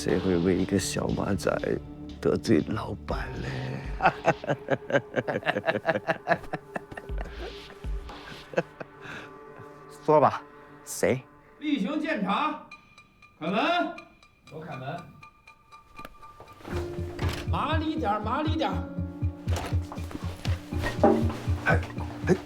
谁会为一个小马仔得罪老板嘞？说吧，谁？例行检查，开门。都开门。麻利点，麻利点。哎哎。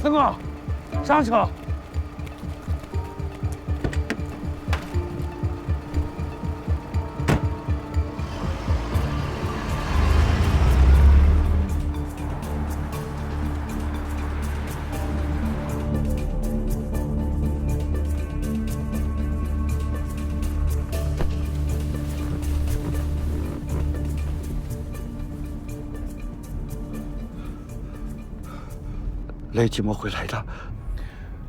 三哥，上车！雷怎么回来的？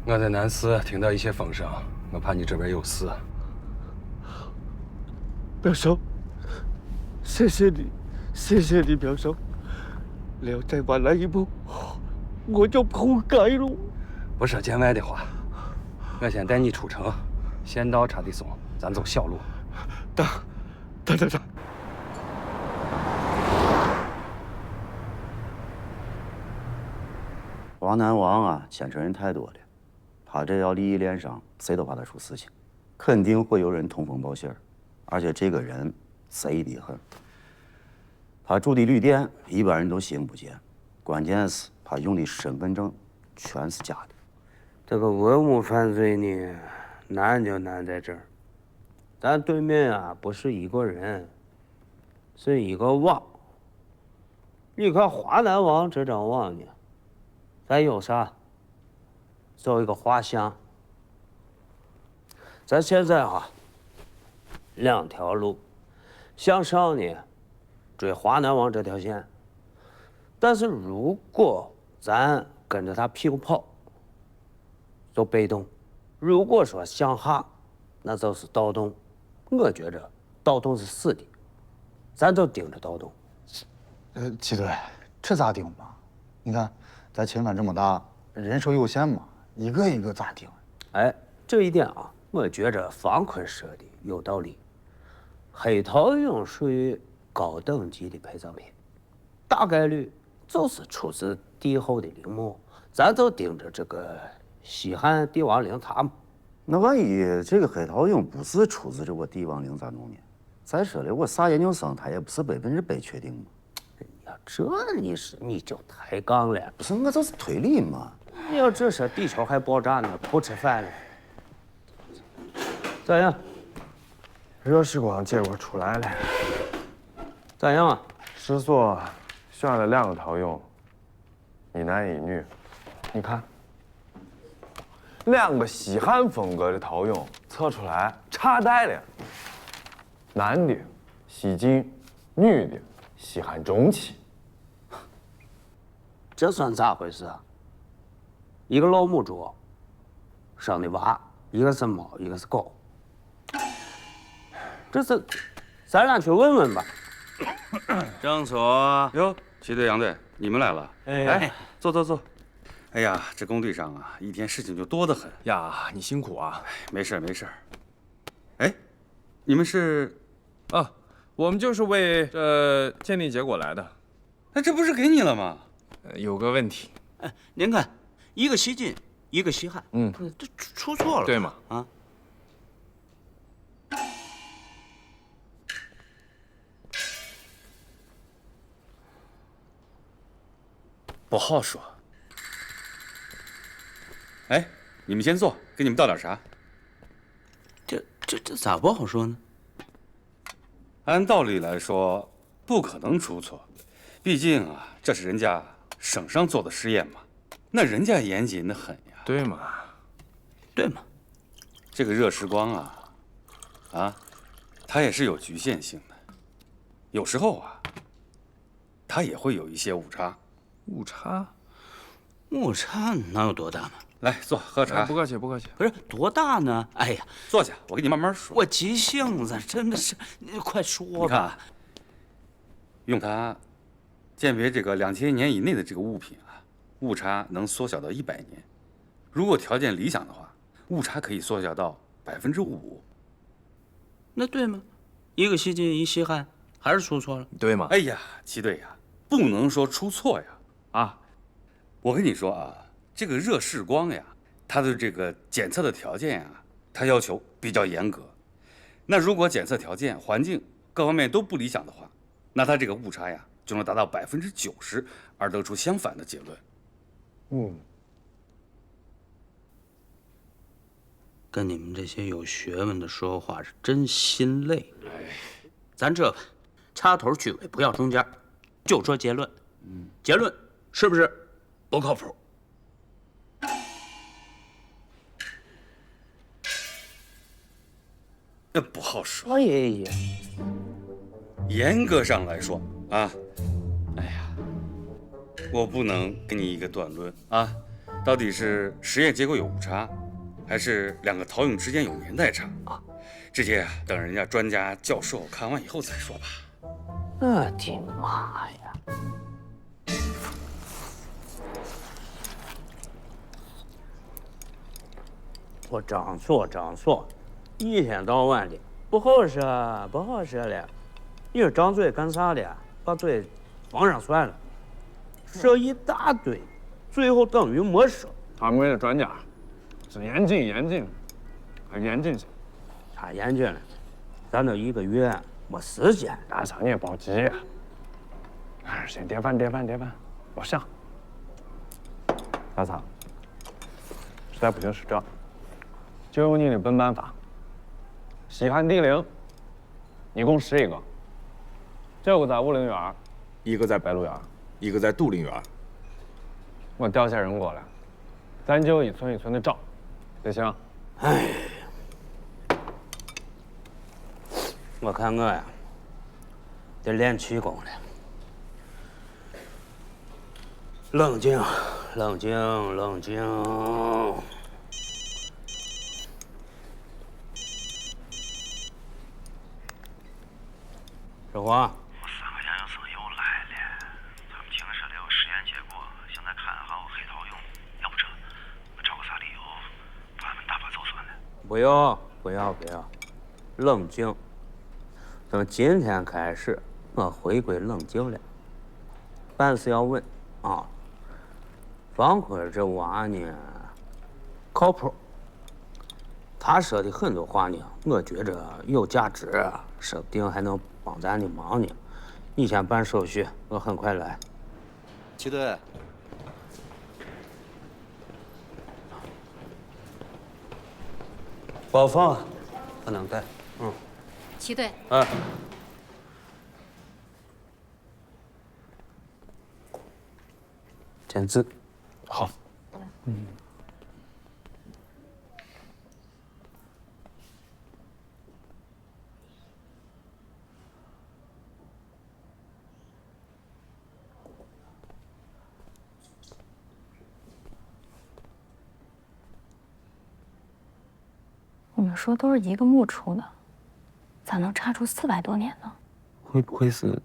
我在南市听到一些风声，我怕你这边有事。表叔，谢谢你，谢谢你，表叔。你要再晚来一步，我就扑街了。不说见外的话，我先带你出城，先到查理松，咱走小路。等。华南王啊，牵扯人太多了，他这要利益链上，谁都怕他出事情，肯定会有人通风报信儿，而且这个人贼得很。他住的旅店，一般人都信不见，关键是他用的身份证全是假的。这个文物犯罪呢，难就难在这儿，咱对面啊不是一个人，是一个网。你看华南王这张网呢。 咱有啥？做一个画像。咱现在啊，两条路，向上呢追华南王这条线，但是如果咱跟着他屁股跑，就被动；如果说向下，那就是盗洞。我觉着盗洞是死的，咱就盯着盗洞。齐队，这咋盯嘛？你看。 咱秦川这么大，人手有限嘛，一个一个咋盯？哎，这一点啊，我觉着方坤说的有道理。黑陶俑属于高等级的陪葬品，大概率就是出自帝后的陵墓，咱就盯着这个西汉帝王陵查嘛。那万一这个黑陶俑不是出自这个帝王陵咋弄呢？再说了，我啥研究生，他也不是100%确定嘛。 这你就抬杠了，不是我就是推理嘛。你要这说地球还爆炸呢，不吃饭了。咋样？热时光结果出来了。咋样啊？师所选了2个陶俑，一男一女。你看，2个西汉风格的陶俑测出来差代了。男的西晋，女的西汉中期。 这算咋回事啊？一个老母猪生的娃，一个是猫，一个是狗。这是，咱俩去问问吧。正所哟，齐队、杨队，你们来了。哎，坐坐坐。哎呀，这工地上啊，一天事情就多得很呀。你辛苦啊。没事没事。哎，你们是？啊，我们就是为鉴定结果来的。那这不是给你了吗？ 有个问题，哎，您看，一个西晋，一个西汉，这出错了，对吗？啊，不好说。哎，你们先坐，给你们倒点茶。这咋不好说呢？按道理来说，不可能出错，毕竟啊，这是人家。 省上做的实验嘛，那人家严谨的很呀。对嘛？对吗？这个热时光啊，它也是有局限性的，有时候它也会有一些误差。误差？误差能有多大嘛？来坐，喝茶。不客气，不客气。不是多大呢？哎呀，坐下，我给你慢慢说。我急性子，真的是，你快说吧。用它鉴别这个2000年以内的这个物品误差能缩小到100年。如果条件理想的话，误差可以缩小到5%。那对吗？一个西进一西汉，还是出错了，对吗？哎呀，齐队呀，不能说出错呀。我跟你说这个热视光呀，它的这个检测的条件它要求比较严格。那如果检测条件、环境各方面都不理想的话，那它这个误差就能达到90%，而得出相反的结论。跟你们这些有学问的说话是真心累。咱这吧，插头去尾，不要中间，就说结论。结论是不是不靠谱？那不好说。哎呀，严格上来说我不能给你一个断论到底是实验结果有误差，还是两个陶俑之间有年代差这些等人家专家教授看完以后再说吧。我的妈呀！我张硕，一天到晚的不好说了。你说张嘴干啥的？把嘴放上算了，说一大堆，最后等于没说。他们的专家是严谨，很严谨些。太严谨了，咱都1个月没时间。大嫂你也别急，先叠饭，我上。大嫂，实在不行是这，就用你的笨办法，西汉帝陵一共11个，9个在武陵源，1个在白鹿原，1个在杜陵园。我调些人过来，咱就一村一村的找，得行？哎，我看我呀，得练气功了。冷静。小华，我3个研究生又来了，他们听说了有实验结果，现在看还有黑陶俑，要不我找个啥理由把他们打发走算了？不要，冷静。从今天开始，我回归冷静了。办事要稳方坤这娃呢，靠谱。他说的很多话呢，我觉着有价值，说不定还能帮咱的忙呢。你先办手续，我很快来。齐队，包房不能带。齐队，签字。好。你们说都是一个墓出的，咋能差出400多年呢？会不会是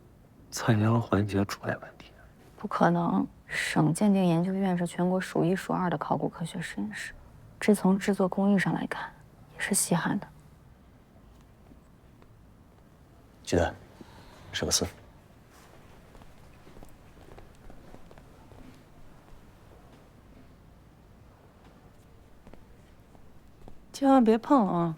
采样环节出来问题？不可能，省鉴定研究院是全国数1数2的考古科学实验室，这从制作工艺上来看，也是稀罕的。齐队，是个事。千万别碰啊！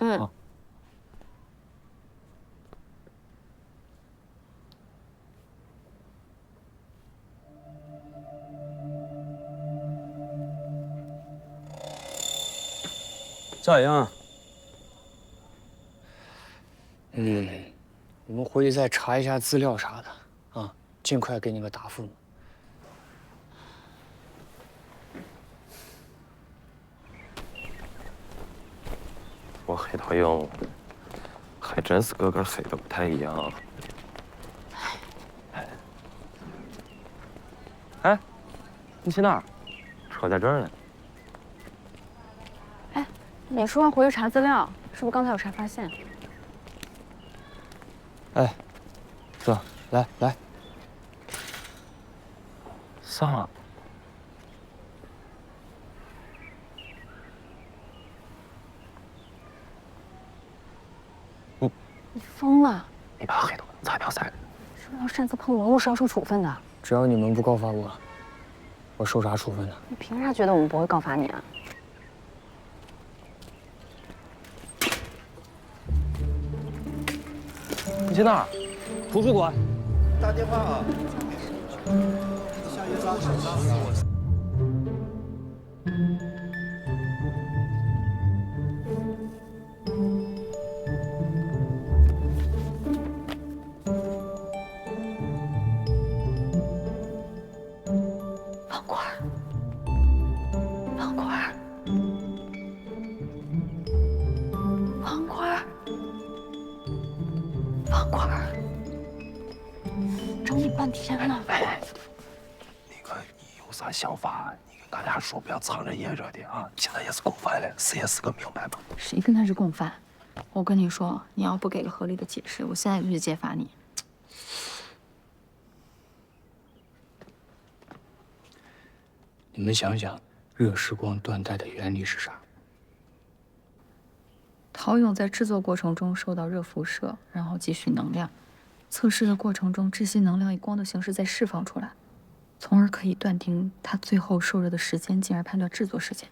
咋样？我们回去再查一下资料啥的，尽快给你个答复。我黑桃英还真是个个黑的不太一样。哎，你去哪儿？车在这儿呢。哎，你说完回去查资料，是不是刚才有啥发现？哎，走，来来，上了。你疯了！你把黑头擦掉塞。说要擅自碰文物是要受处分的。只要你们不告发我，我受啥处分呢？你凭啥觉得我们不会告发你啊？你去哪儿？图书馆。打电话啊！王官儿，王官儿，王官儿，王官儿，找你半天了。那个，你有啥想法？你跟俺俩说，不要藏着掖着的啊！现在也是共犯了，死也死个明白吧。谁跟他是共犯？我跟你说，你要不给个合理的解释，我现在就去揭发你。你们想想，热时光缎带的原理是啥？陶俑在制作过程中受到热辐射，然后积蓄能量。测试的过程中，窒息能量以光的形式再释放出来，从而可以断定它最后受热的时间，进而判断制作时间。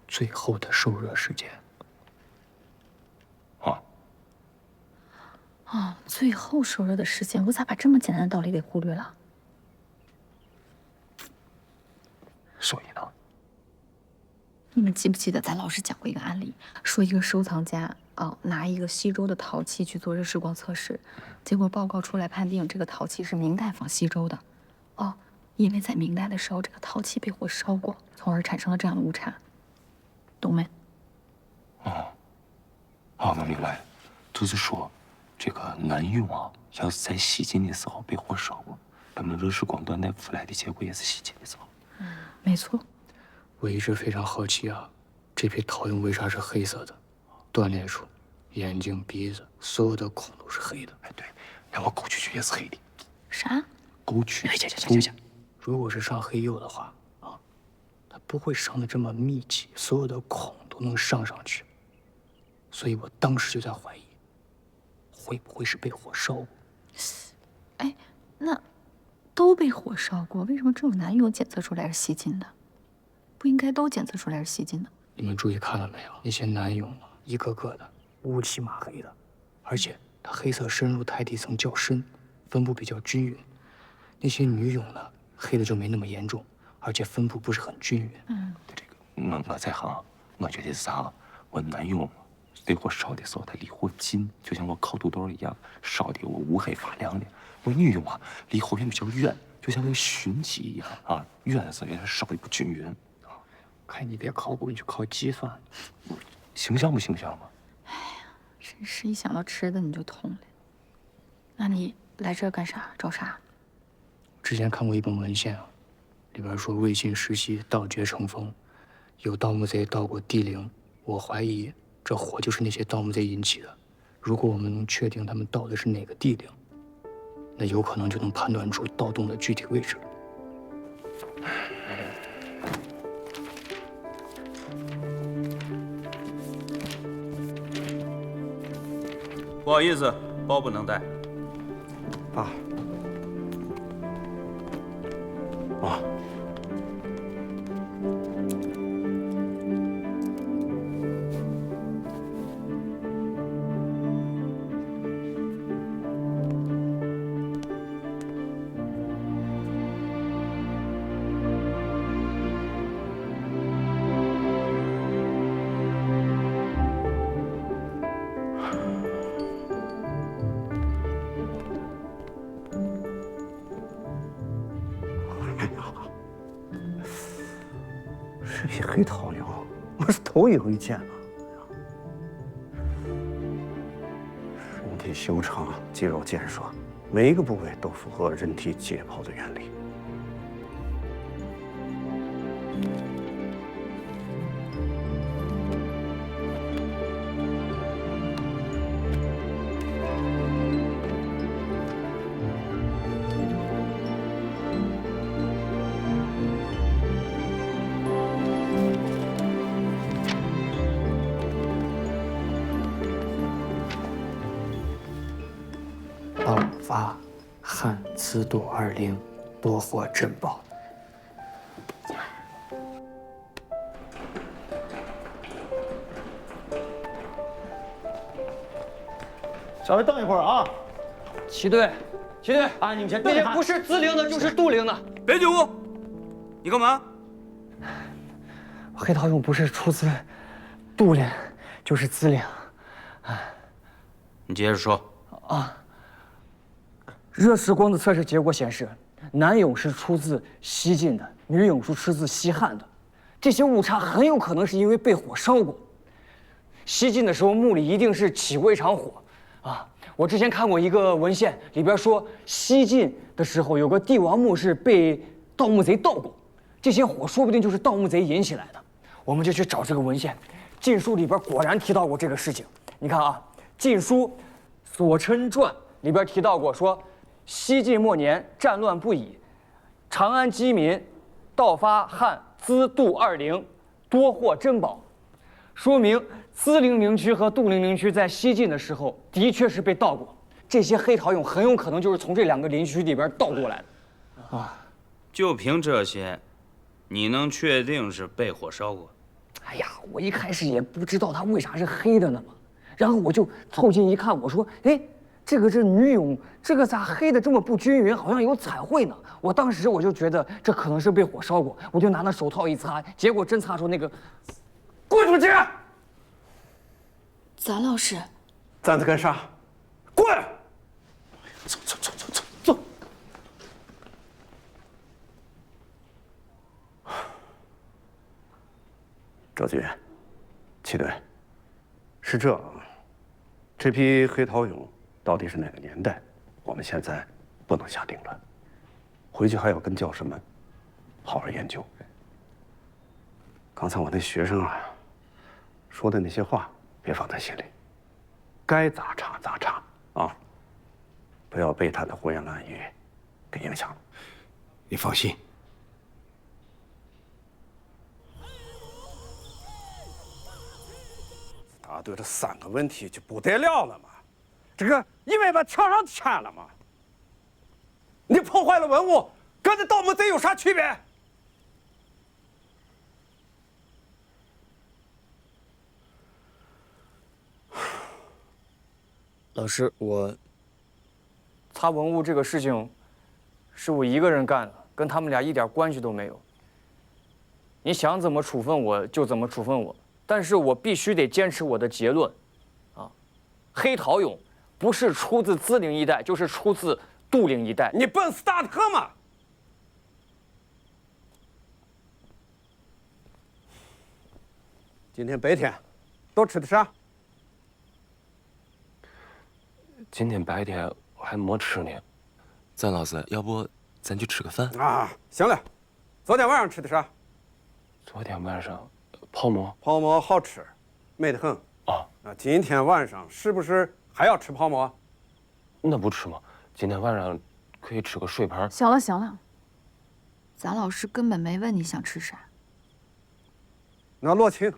最后的受热时间。最后受热的时间，我咋把这么简单的道理给忽略了？所以呢？你们记不记得咱老师讲过一个案例，说一个收藏家拿一个西周的陶器去做热释光测试，结果报告出来判定这个陶器是明代仿西周的。因为在明代的时候，这个陶器被火烧过，从而产生了这样的误差，懂没？我明白了，就是说，这个南俑啊，要是在西晋的时候被火烧过，咱们热释光缎带出来的结果也是西晋的时候。没错。我一直非常好奇啊，这批陶俑为啥是黑色的？断裂处、眼睛、鼻子，所有的孔都是黑的。哎，对，然后沟渠也是黑的。啥？沟渠。行。如果是上黑釉的话它不会上的这么密集，所有的孔都能上去。所以我当时就在怀疑，会不会是被火烧过？哎，那都被火烧过，为什么只有南俑检测出来是西晋的？不应该都检测出来是西晋的？你们注意看了没有？那些南俑一个个的乌漆嘛黑的，而且它黑色深入胎底层较深，分布比较均匀。那些女俑呢，黑的就没那么严重，而且分布不是很均匀。这个我在行，我觉得是啥？我南俑被火烧的时候，它离火近，就像我烤土豆一样，烧的我乌黑发亮的。我女俑啊，离火焰比较远，就像那个熏鸡一样远的时候烧的不均匀。看你别考古，你去考计算，形象不形象吗？哎呀，真是一想到吃的你就痛了。那你来这干啥？找啥？之前看过一本文献里边说魏晋时期盗掘成风，有盗墓贼盗过帝陵，我怀疑这火就是那些盗墓贼引起的。如果我们能确定他们盗的是哪个帝陵，那有可能就能判断出盗洞的具体位置。不好意思，包不能带。这批黑陶俑，我是头一回见啊！修长，肌肉健硕，每一个部位都符合人体解剖的原理。盗发汉资度20，多获珍宝。稍微等一会儿啊！齐队，啊，你们先等一下。那些不是资灵的，就是杜灵的。别举物！你干嘛？黑桃勇不是出自杜灵，就是资灵。你接着说。啊。热视光的测试结果显示，男俑是出自西晋的，女俑是出自西汉的。这些误差很有可能是因为被火烧过。西晋的时候墓里一定是起过一场火。啊，我之前看过一个文献，里边说西晋的时候有个帝王墓是被盗墓贼盗过，这些火说不定就是盗墓贼引起来的。我们就去找这个文献，《晋书》里边果然提到过这个事情。你看啊，《晋书·索琛传》里边提到过，说西晋末年战乱不已，长安饥民盗发汉资杜20，多获珍宝，说明资灵陵区和杜陵陵区在西晋的时候的确是被盗过，这些黑陶俑很有可能就是从这两个陵区里边盗过来的。啊，就凭这些，你能确定是被火烧过？哎呀，我一开始也不知道它为啥是黑的呢嘛，然后我就凑近一看，我说，哎，这女俑，这个咋黑的这么不均匀，好像有彩绘呢？我当时我就觉得这可能是被火烧过，我就拿那手套一擦，结果真擦出那个，滚出去！咱老师，站着干啥？滚！走。周局，齐队，是这批黑陶俑到底是哪个年代？我们现在不能下定论，回去还要跟教师们好好研究。刚才我那学生啊说的那些话，别放在心里，该咋查咋查啊！不要被他的胡言乱语给影响了。你放心。答对这3个问题就不得了了嘛！这个因为把墙上签了嘛！你破坏了文物，跟这盗墓贼有啥区别？老师，我擦文物这个事情是我一个人干的，跟他们俩一点关系都没有。你想怎么处分我就怎么处分我，但是我必须得坚持我的结论，啊，黑陶俑不是出自资陵一带，就是出自杜陵一带。你笨死大特嘛！今天白天都吃的啥？今天白天我还没吃呢。咱老师，要不咱去吃个饭啊？行了，昨天晚上吃的啥？昨天晚上泡馍。泡馍好吃，美得很。啊，那今天晚上是不是还要吃泡馍？那不吃吗？今天晚上可以吃个水盘。行了，咱老师根本没问你想吃啥。那罗青，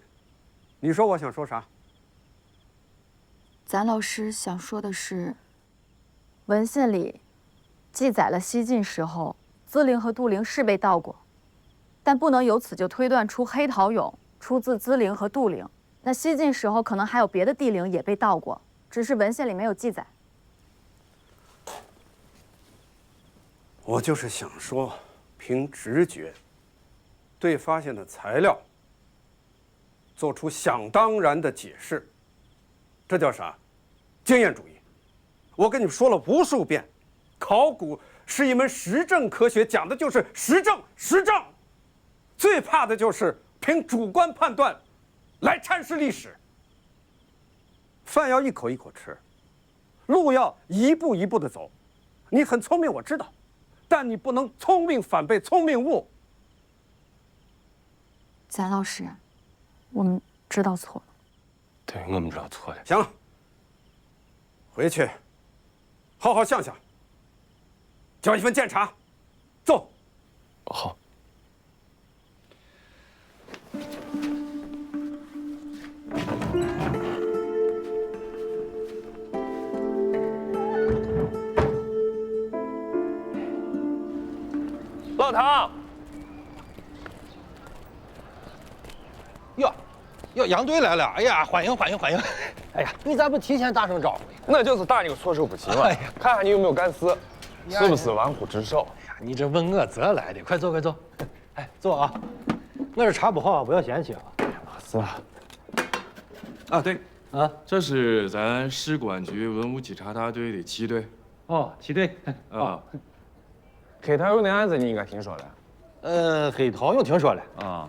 你说我想说啥？咱老师想说的是，文献里记载了西晋时候资陵和杜陵是被盗过，但不能由此就推断出黑陶俑出自资陵和杜陵。那西晋时候可能还有别的帝陵也被盗过，只是文献里没有记载。我就是想说，凭直觉对发现的材料做出想当然的解释，这叫啥？经验主义。我跟你们说了无数遍，考古是一门实证科学，讲的就是实证。最怕的就是凭主观判断来阐释历史。饭要一口一口吃，路要一步一步的走。你很聪明，我知道，但你不能聪明反被聪明误。咱老师，我们知道错了。对，我们知道错了。行了，回去好好想想，交一份检查，走。好。老唐，哟，杨队来了！哎呀，欢迎欢迎欢迎！哎呀，你咋不提前打声招呼？那就是大牛措手不及嘛。哎呀，看看你有没有干事，是不是玩忽职守？哎呀，你这问我咋来的？快坐快坐。哎，坐啊！我这茶不好，不要嫌弃啊。是啊。啊，对啊，这是咱市公安局文物稽查大队的7队。哦，7队。啊。黑桃勇的案子你应该听说了。黑桃勇听说了。啊。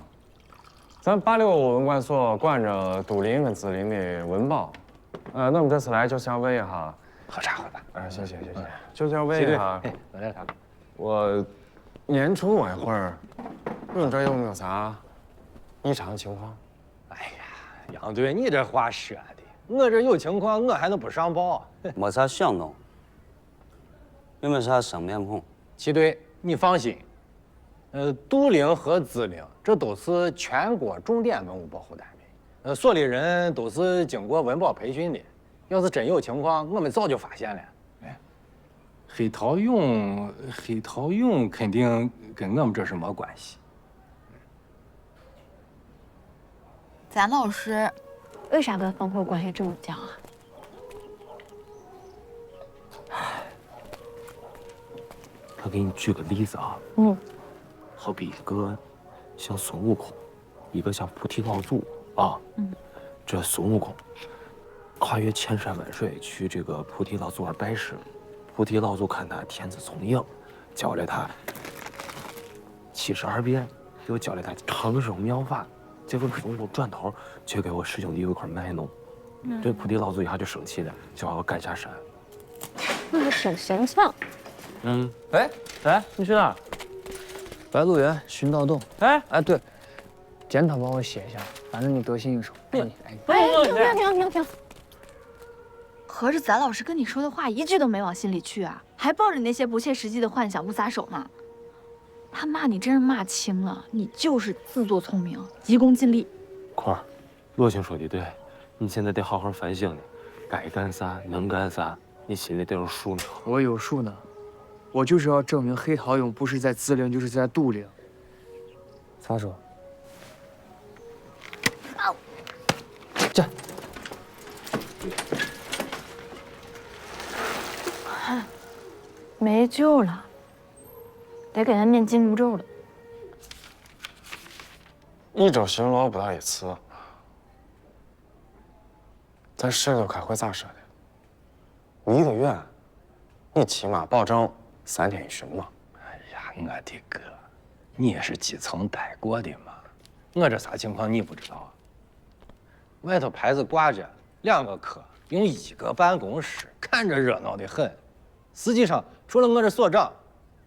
咱86文管所管着都灵跟子灵的文保，我们这次来就想问一下，喝茶喝吧。谢谢，就想问一下，来茶。我年初那会儿，你这有没有啥异常情况？哎呀，杨队，你这话说的，我这有情况，我还能不上报？没啥响动，有没有啥生面孔？7队，你放心。都灵和子灵，这都是全国重点文物保护单位，所里人都是经过文保培训的。要是真有情况，我们早就发现了。哎，黑桃勇肯定跟我们这是没关系。咱老师为啥跟方慧关系这么僵啊？我给你举个例子啊。好比一个像孙悟空，一个像菩提老祖啊。这孙悟空跨越千山万水去这个菩提老祖那儿拜师，菩提老祖看他天资聪颖，教了他72变，又教了他长生妙法。结果孙悟空转头却给我师兄弟有一块卖弄，这菩提老祖一下就生气了，就把我赶下山。那还挺形象。哎，你去哪儿？白鹿原寻道洞。哎，对，检讨帮我写一下，反正你得心应手。停！合着咱老师跟你说的话一句都没往心里去啊，还抱着那些不切实际的幻想不撒手呢。他骂你真是骂轻了，你就是自作聪明，急功近利。块儿，罗青说的对，你现在得好好反省呢，该干啥能干啥，你心里得有数呢。我有数呢。我就是要证明黑桃勇不是在自陵，就是在杜陵。撒手！这没救了，得给他念紧箍咒了。一周巡逻不到1次，咱市里头开会咋说的？1个月，你起码保证3天1巡嘛。哎呀，我的哥，你也是基层待过的嘛，我这啥情况你不知道啊？外头牌子挂着2个科，用1个办公室，看着热闹的很。实际上，除了我这所长，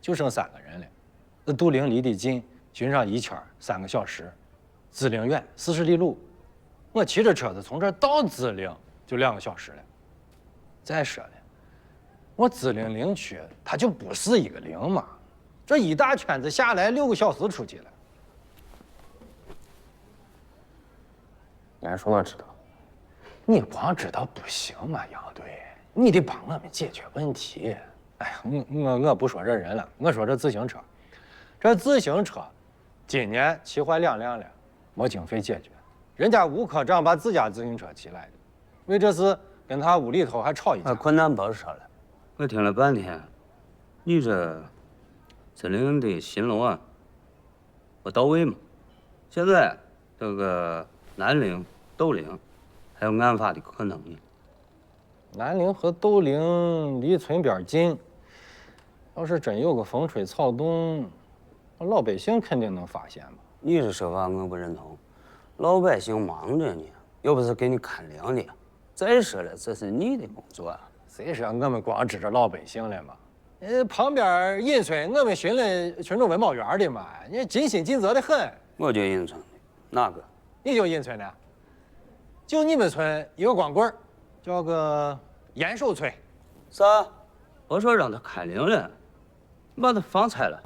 就剩3个人了。杜陵离得近，巡上一圈3个小时；子陵远40里路，我骑着车子从这儿到子陵就2个小时了。再说了，我子陵陵区它就不是一个陵嘛，这一大圈子下来6个小时出去了。俺说我知道，你光知道不行嘛，杨队，你得帮我们解决问题。哎呀，我不说这人了，我说这自行车，这自行车今年骑坏2辆了，没经费解决，人家吴科长把自家自行车骑来的，为这事跟他屋里头还吵一架。困难不说了，我听了半天，你这子陵的新楼啊，不到位嘛？现在这个南陵、斗陵还有案发的可能呢。南陵和斗陵离村边近，要是真有个风吹草动，老百姓肯定能发现吧？你这说法我不认同，老百姓忙着呢，又不是给你看陵的。再说了，这是你的工作。谁说我们光指着老百姓了嘛？旁边银村我们寻了群众文保员的嘛，你尽心尽责的很。我就银村的，哪个？你就银村的？就你们村一个光棍，叫个严守村。啥？我说让他开灵了，把他房拆了，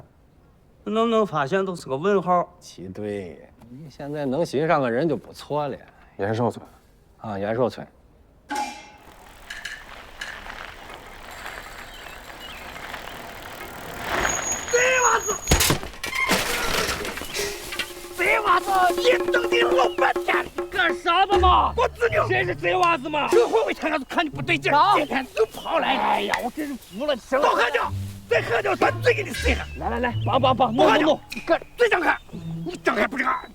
能不能发现都是个问号？齐队，你现在能寻上个人就不错了。严守村，啊，严守村。贼娃子，你等你老半天，干啥子嘛？我子牛，谁是贼娃子嘛？这回我一看看你不对劲，今天就跑来。哎呀，我真是服了，行了。多喝酒，再喝酒，把嘴给你塞上。来，绑，不喝酒，干，嘴张开，你张开不张开？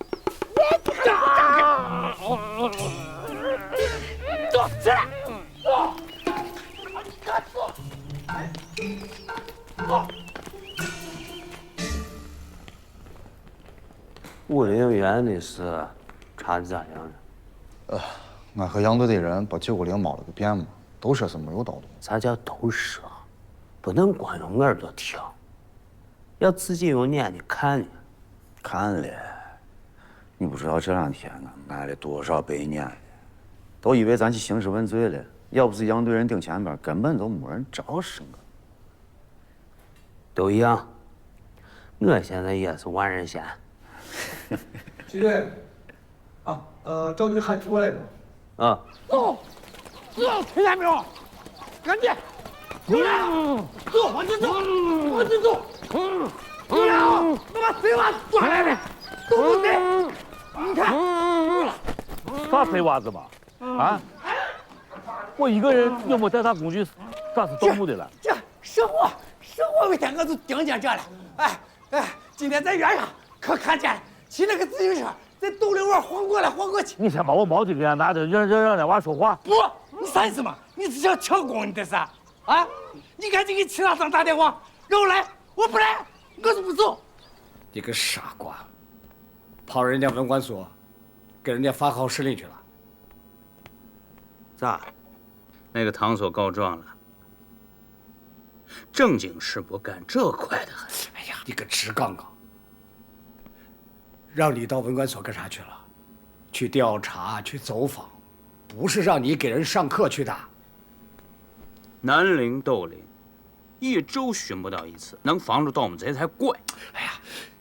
我不张开。坐起来，坐。你敢坐？坐。武陵源的事查的咋样了？俺和杨队的人把950猫了个遍嘛，都说是没有盗洞。啥叫都说？不能光用耳朵听，要自己用眼睛看呢。看了，你不知道这2天俺买了多少白撵了，都以为咱去兴师问罪了。要不是杨队人顶前边，根本都没人招生啊。都一样，我现在也是万人嫌。齐队，赵局喊出来了。啊。走，听见没有？赶紧，过来，走，往前走，往前走。过来啊！我把贼娃子抓来了，都不对。你看，啥贼娃子嘛？啊！我一个人又没带他工具，咋是盗墓的了？这是我每天我就盯见这了。哎，今天在原上可看见了，骑那个自行车在斗里玩晃过来晃过去。你先把我毛巾给俺拿着，让那娃说话。不，你啥意思嘛？你是想抢功你这是？啊！你赶紧给齐大嫂打电话，让我来，我不来，我就不走。你个傻瓜，跑人家文管所，给人家发号施令去了。咋？那个堂所告状了，正经事不干，这快得很。哎呀，你个直杠杠！让你到文管所干啥去了？去调查，去走访，不是让你给人上课去的。南陵斗陵，一周巡不到一次，能防住盗墓贼才怪。哎呀，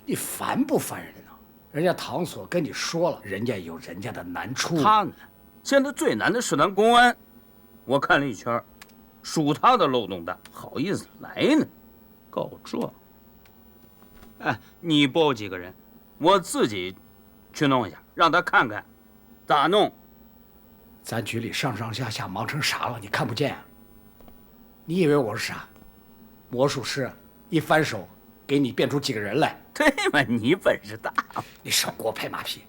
你烦不烦人呢？人家堂所跟你说了，人家有人家的难处。他呢，现在最难的是咱公安。我看了一圈，数他的漏洞大，好意思来呢？告状。哎，你报几个人，我自己去弄一下，让他看看咋弄。咱局里上上下下忙成啥了？你看不见啊？你以为我是啥？魔术师，一翻手给你变出几个人来？对嘛，你本事大。你少给我拍马屁，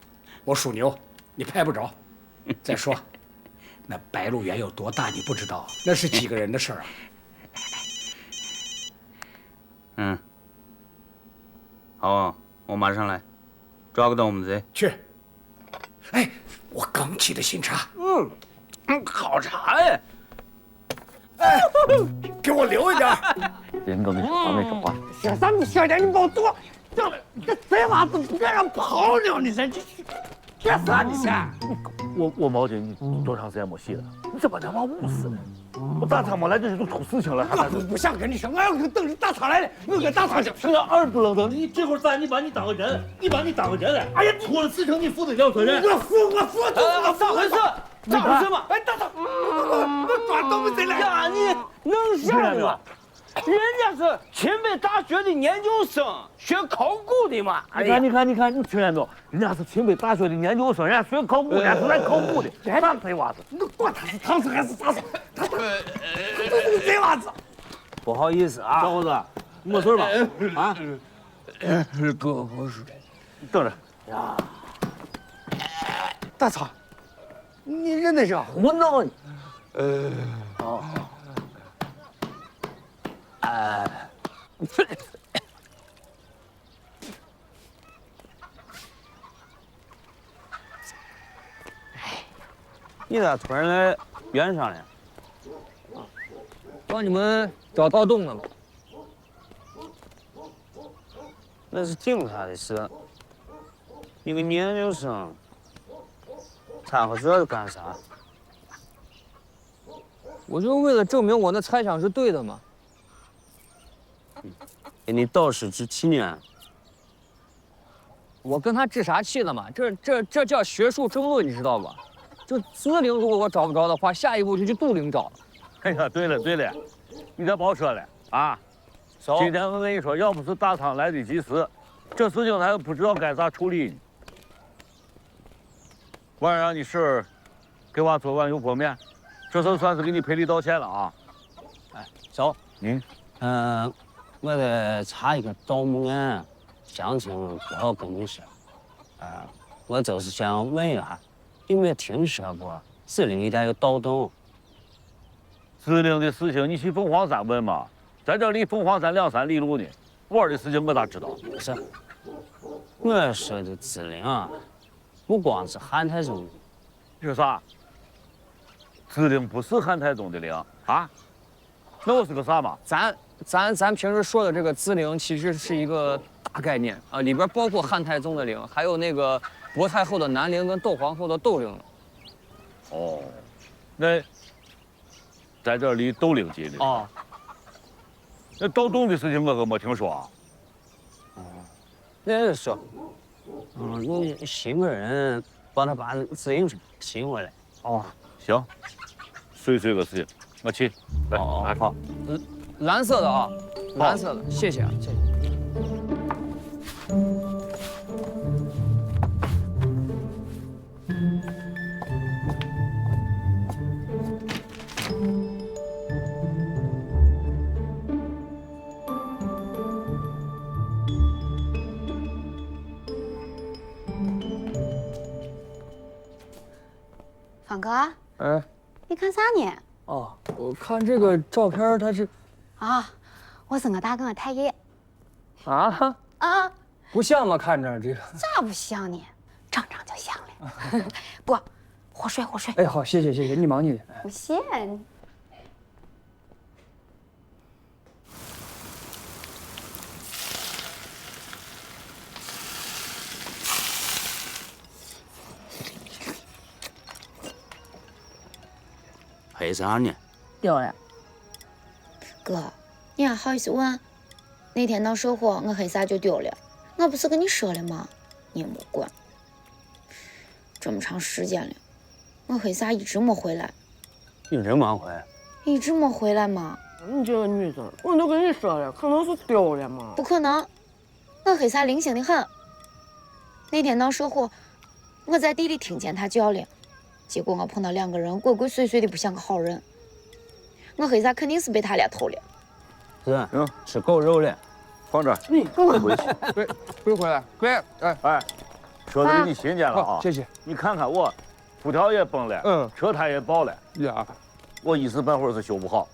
我属牛，你拍不着。再说。那白鹿原有多大，你不知道？那是几个人的事儿啊！嗯，好啊，我马上来，抓个盗墓贼去。哎，我刚沏的新茶。好茶呀！哎，给我留一点。人都没说话，没说话。小三，你小点，你别动！这贼娃子不敢让跑了，你这啥你先？我毛巾，你多长时间没洗了？你这把他娃捂死了！我大仓没来，这就出事情了。我不想跟你说，我要等着大仓来了，我跟大仓去。这耳不愣登，你这会儿咱你把你当个人，你把你当个人了。哎呀，出了事情你负得了责任。我负，咋回事？咋回事嘛？哎，大仓，我抓盗墓贼来呀！你能想吗？人家是清北大学的研究生，学考古的嘛。你看，你听见没有？人家是清北大学的研究生，人家学考古，人家是来考古的。啥贼娃子？你管他是唐僧还是啥子？他都是贼娃子。不好意思啊，小伙子，没事吧？啊？哥不是。等着。呀，大仓，你认得上？胡闹呢。哦。你咋突然来原上了？帮你们找盗洞了吗？那是警察的事。一个研究生掺和这干啥？我就为了证明我那猜想是对的嘛。给你导师置气呢。我跟他置啥气了嘛？这叫学术争论，你知道吧？就资灵，如果我找不着的话，下一步就去杜陵找了。哎呀，对了，你别包车了啊！今天我跟你说，要不是大仓来得及时，这事情咱也不知道该咋处理呢。晚上你婶儿给娃做碗油泼面，这次算是给你赔礼道歉了啊！哎，走。我得查一个盗墓案，详情不好跟你说。我就是想问一下，有没有听说过淄陵一带有盗洞？淄陵的事情你去凤凰山问嘛，在这离凤凰山2、3里路呢。玩的事情我咋知道？不是，我说的淄陵啊，不光是汉太宗的。你说啥？淄陵不是汉太宗的陵啊？那我是个啥嘛？咱平时说的这个淄陵，其实是一个大概念啊，里边包括汉太宗的陵，还有那个薄太后的南陵跟窦皇后的窦陵。哦，那在这离窦陵近的哦。那盗洞的事情我可没听说啊。那说，那新个人帮他把自行车寻回来。哦，行，碎个事情，我去。来，好。蓝色的啊，蓝色的，谢谢啊，谢谢。方哥，哎，你看啥呢？哦，我看这个照片，它是啊，我是我大哥我太爷。啊？啊？不像吗？看着这个咋不像呢？整整就像了。不，喝水。哎，好，谢谢，你忙你的。不谢。赔啥呢？丢了。哥，你还好意思问？那天闹社火，我黑啥就丢了。我不是跟你说了吗？你也没管。这么长时间了，我黑啥一直没回来。一直没回？一直没回来吗？你这个女生，我都跟你说了，可能是丢了嘛。不可能，我黑啥灵性的很。那天闹社火，我在地里听见他叫了。结果我碰到2个人鬼鬼祟祟的，不像个好人。我黑啥肯定是被他俩偷了。是，吃狗肉了，放这儿。你快回去。别回来，别，哎，车子给你新建了啊！谢谢。你看看我，辐条也崩了，车胎也爆了呀，我一时半会儿是修不好。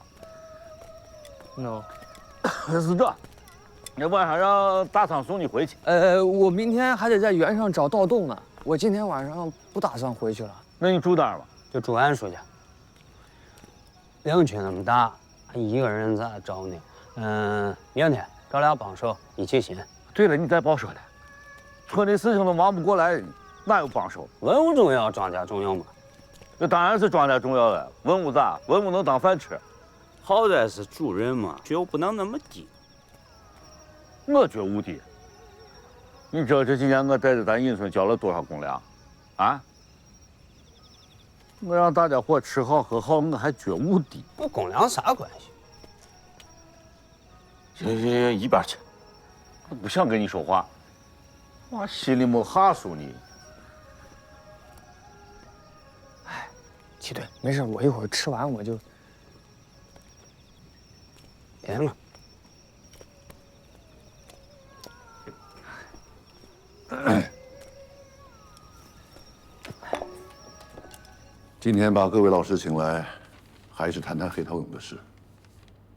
no， 是这，那晚上让大仓送你回去。我明天还得在原上找盗洞呢，我今天晚上不打算回去了。那你住哪儿吧？就住俺叔家。陵区那么大，一个人咋找呢？明天找俩帮手一起寻。对了，你再别说了，村里事情都忙不过来，哪有帮手？文物重要，庄稼重要吗？那当然是庄稼重要了。文物咋？文物能当饭吃？好歹是主人嘛，觉悟不能那么低。我觉悟低。你知道这几年我带着咱尹村交了多少公粮？啊？我让大家伙吃好喝好，我还觉悟低。跟公粮啥关系？行，一边去。我不想跟你说话，我心里没哈数你。哎，齐队，没事，我一会儿吃完我就。别了。今天把各位老师请来，还是谈谈黑陶俑的事。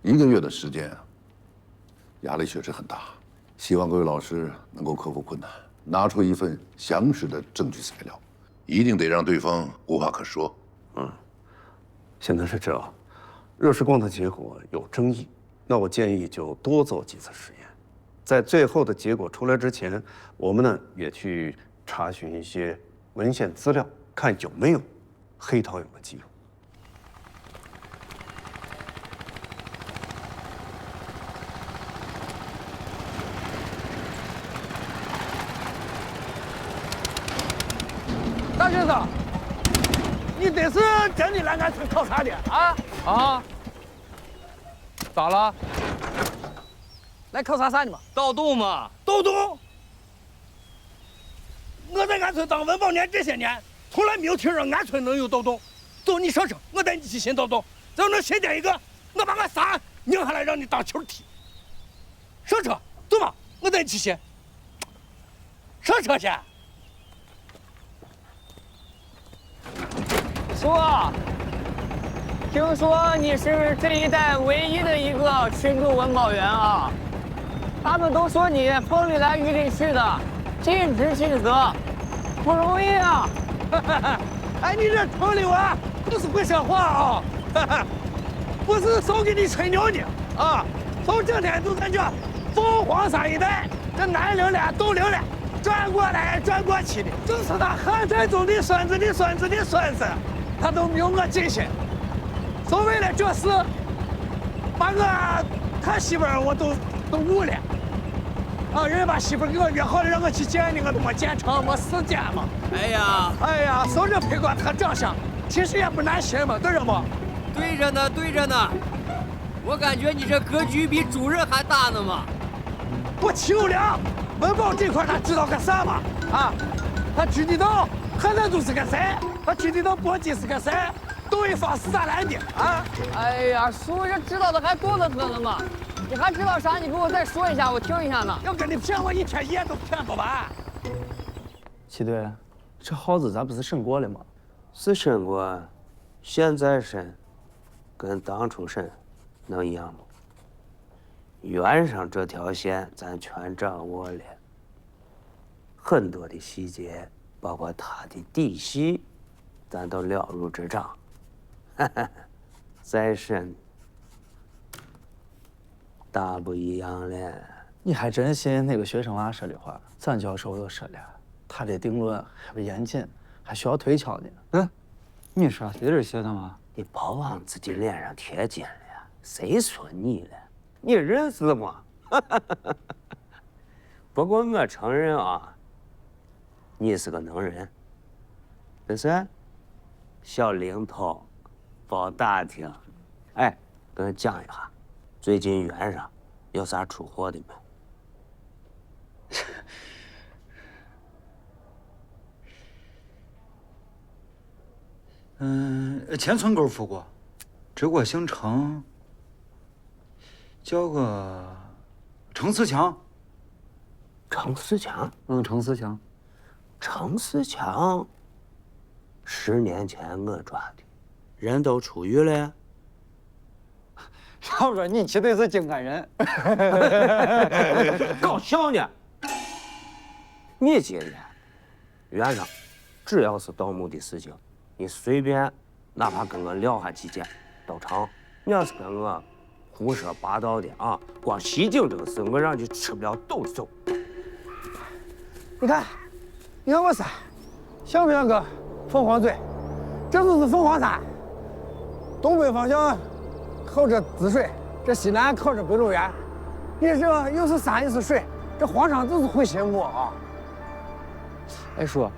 1个月的时间啊，压力确实很大。希望各位老师能够克服困难，拿出一份详实的证据材料，一定得让对方无话可说。现在是这，热释光的结果有争议，那我建议就多做几次实验，在最后的结果出来之前，我们呢也去查询一些文献资料，看有没有黑陶俑的记录。大学生，你这是真的来俺村考察的啊？啊？咋了？来考察啥的嘛？盗洞嘛？盗洞？我在俺村当文保年这些年，从来没有听说俺村能有盗洞。走，你上车，我带你去新盗洞。只要能新建一个，我把俺仨拧下来让你当球踢。上车，走吧，我带你去新。上车去。叔，听说你是这一带唯一的一个群众文保员啊？他们都说你风里来雨里去的，尽职尽责，不容易啊！哎，你这城里娃不是会说话啊！不是少给你吹牛呢啊！从这天就咱这凤凰山一带，这南陵了、东陵了，转过来转过去的，就是他汉太宗的孙子的孙子的孙子，他都没有我尽心。所谓的这事，把我他媳妇儿我都误了。啊，人家把媳妇儿给我约好了，让我去见你，我都没见成，没时间嘛。哎呀，说这配官他长相，其实也不难寻嘛，对着不？对着呢，对着呢。我感觉你这格局比主任还大呢嘛。不清凉，文保这块他知道个啥嘛？啊，他知道汉太宗是个谁？他知道薄姬是个谁？窦唯芳是咋来的？啊？哎呀，叔这知道的还多得很了嘛。你还知道啥？你给我再说一下，我听一下呢。要跟你骗我一天一夜都骗不完。齐队，这耗子咱不是审过了吗？是审过，现在审，跟当初审能一样吗？原上这条线咱全掌握了，很多的细节，包括它的底细，咱都了如指掌。再审。大不一样了。你还真信那个学生娃说的话？咱教授都说了，他这定论还不严谨，还需要推敲呢。嗯，你说谁是学生娃？你别往自己脸上贴金了，谁说你了？你认识吗？不过我承认啊，你是个能人。这是小零头，包打听。哎，跟我讲一下。最近园上有啥出货的没？前村沟付过，只过姓程，叫个程思强。程思强？程思强。程思强，10年前我抓的，人都出狱了。要说你绝对是京安人，搞笑呢！你今天园上只要是盗墓的事情，你随便哪怕跟我撂下几件都成。你要是跟我胡说八道的啊，光袭警这个事，我让你吃不了兜着走。你看我仨像不像个凤凰嘴？这就是凤凰山，东北方向靠着滋水，这西南靠着北鹿原。你这又是山又是水，这皇上就是会写墓啊！哎叔，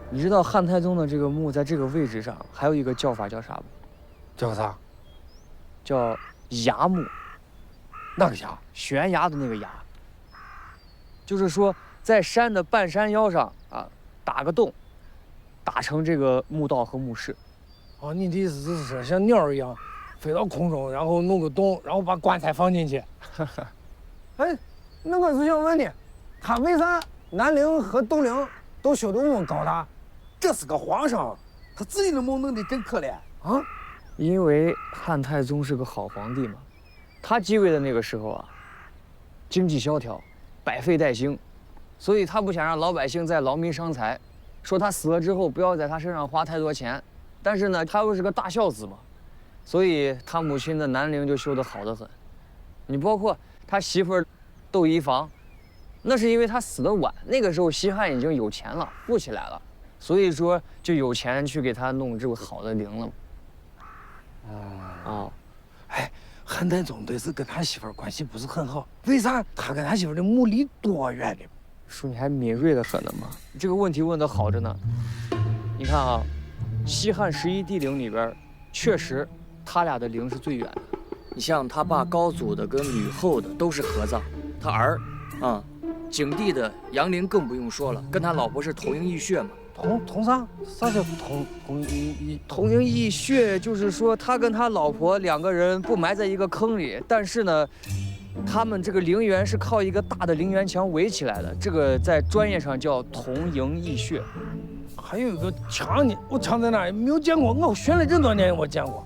你知道汉太宗的这个墓在这个位置上还有一个叫法叫啥不？叫啥？叫崖墓。哪个崖？悬崖的那个崖。就是说，在山的半山腰上啊，打个洞，打成这个墓道和墓室。哦，你的意思就是说，像鸟一样飞到空中，然后弄个洞，然后把棺材放进去。哎，那我是想问你，他为啥南陵和东陵都修得那么高大？这是个皇上，他自己的墓弄得真可怜啊！因为汉太宗是个好皇帝嘛，他继位的那个时候啊，经济萧条，百废待兴，所以他不想让老百姓再劳民伤财，说他死了之后不要在他身上花太多钱。但是呢，他又是个大孝子嘛，所以他母亲的南陵就修得好得很。你包括他媳妇儿窦漪房，那是因为他死得晚，那个时候西汉已经有钱了，富起来了，所以说就有钱去给他弄这个好的陵了。哦，哎，汉太宗对是跟他媳妇儿关系不是很好，为啥他跟他媳妇儿的墓离多远的？叔，你还敏锐的很呢嘛！这个问题问得好着呢。你看啊，西汉11帝陵里边，确实他俩的陵是最远的。你像他爸高祖的跟吕后的都是合葬，他儿，景帝的杨陵更不用说了，跟他老婆是同营义血嘛。同啥？啥叫同营义血？就是说他跟他老婆两个人不埋在一个坑里，但是呢，他们这个陵园是靠一个大的陵园墙围起来的，这个在专业上叫同营义血。还有一个墙呢，我墙在哪儿没有见过，我学了这么多年我见过。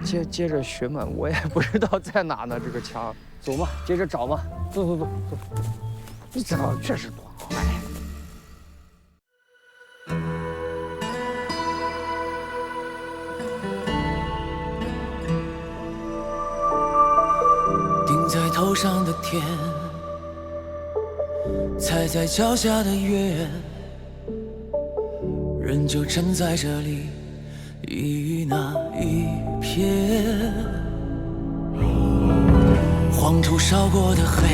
接着学嘛，我也不知道在哪呢。这个墙，走吧，接着找吧。走。你知道确实多。顶在头上的天，踩在脚下的月，人就站在这里，一鱼那一瞥。黄土烧过的黑，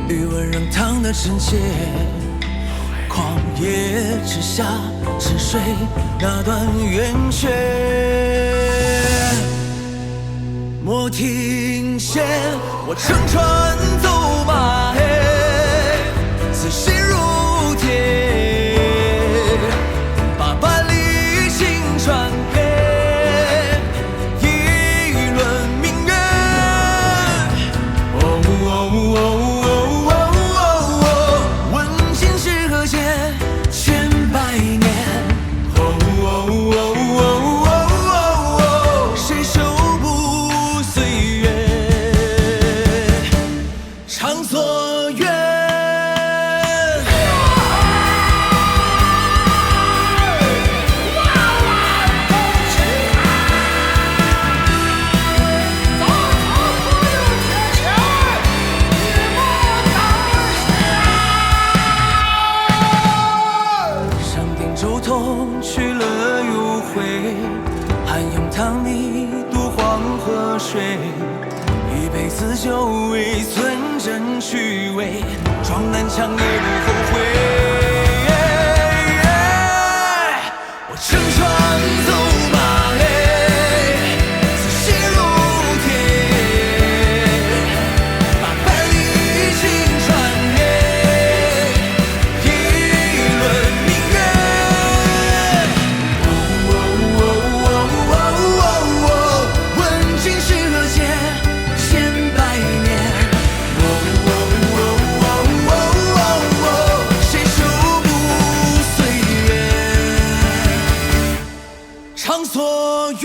余温仍烫得真切。旷野之下，沉睡那段圆缺。莫停歇，我乘船走马，此心如铁，把万里星传给一轮明月。问今是何节，千百年。谁守不岁月？长所愿。上顶周通去了又回，汉阳汤泥渡黄河水。一辈子就为存真趣味，撞南墙也不后悔。我乘船走马，此心如铁，把万里星传给一轮明月。问今是何节，千百年。谁守不岁月？长所愿。